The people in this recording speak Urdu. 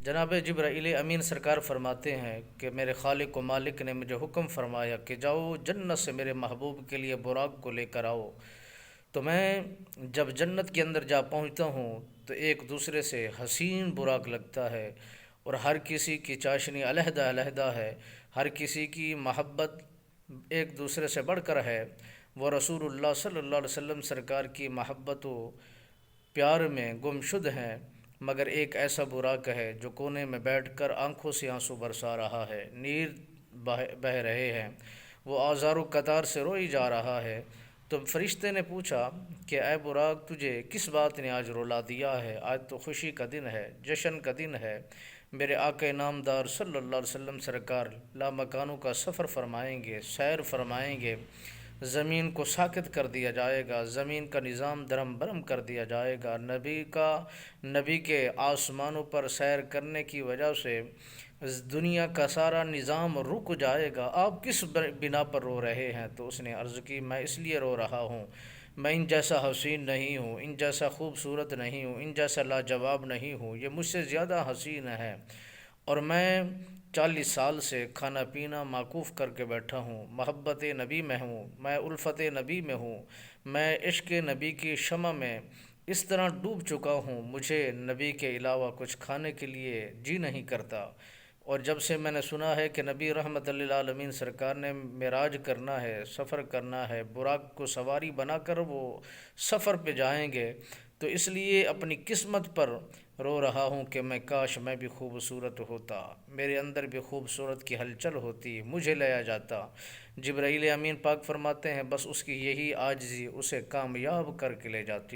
جناب جبرائیل امین سرکار فرماتے ہیں کہ میرے خالق و مالک نے مجھے حکم فرمایا کہ جاؤ جنت سے میرے محبوب کے لیے براق کو لے کر آؤ۔ تو میں جب جنت کے اندر جا پہنچتا ہوں تو ایک دوسرے سے حسین براق لگتا ہے، اور ہر کسی کی چاشنی علیحدہ علیحدہ ہے، ہر کسی کی محبت ایک دوسرے سے بڑھ کر ہے۔ وہ رسول اللہ صلی اللہ علیہ وسلم سرکار کی محبت و پیار میں گمشد ہیں، مگر ایک ایسا براق ہے جو کونے میں بیٹھ کر آنکھوں سے آنسو برسا رہا ہے، نیر بہہ رہے ہیں، وہ آزار و قطار سے روئی جا رہا ہے۔ تو فرشتے نے پوچھا کہ اے براق، تجھے کس بات نے آج رلا دیا ہے؟ آج تو خوشی کا دن ہے، جشن کا دن ہے، میرے آقا نامدار صلی اللہ علیہ وسلم سرکار لامکانوں کا سفر فرمائیں گے، سیر فرمائیں گے، زمین کو ساکت کر دیا جائے گا، زمین کا نظام درم برم کر دیا جائے گا، نبی کے آسمانوں پر سیر کرنے کی وجہ سے اس دنیا کا سارا نظام رک جائے گا، آپ کس بنا پر رو رہے ہیں؟ تو اس نے عرض کی میں اس لیے رو رہا ہوں، میں ان جیسا حسین نہیں ہوں، ان جیسا خوبصورت نہیں ہوں، ان جیسا لاجواب نہیں ہوں، یہ مجھ سے زیادہ حسین ہے، اور میں 40 سال سے کھانا پینا موقوف کر کے بیٹھا ہوں، محبت نبی میں ہوں، میں الفت نبی میں ہوں، میں عشق نبی کی شمع میں اس طرح ڈوب چکا ہوں، مجھے نبی کے علاوہ کچھ کھانے کے لیے جی نہیں کرتا۔ اور جب سے میں نے سنا ہے کہ نبی رحمت للعالمین سرکار نے معراج کرنا ہے، سفر کرنا ہے، براق کو سواری بنا کر وہ سفر پہ جائیں گے، تو اس لیے اپنی قسمت پر رو رہا ہوں کہ میں کاش میں بھی خوبصورت ہوتا، میرے اندر بھی خوبصورت کی ہلچل ہوتی، مجھے لیا جاتا۔ جبرائیل امین پاک فرماتے ہیں بس اس کی یہی عاجزی اسے کامیاب کر کے لے جاتی۔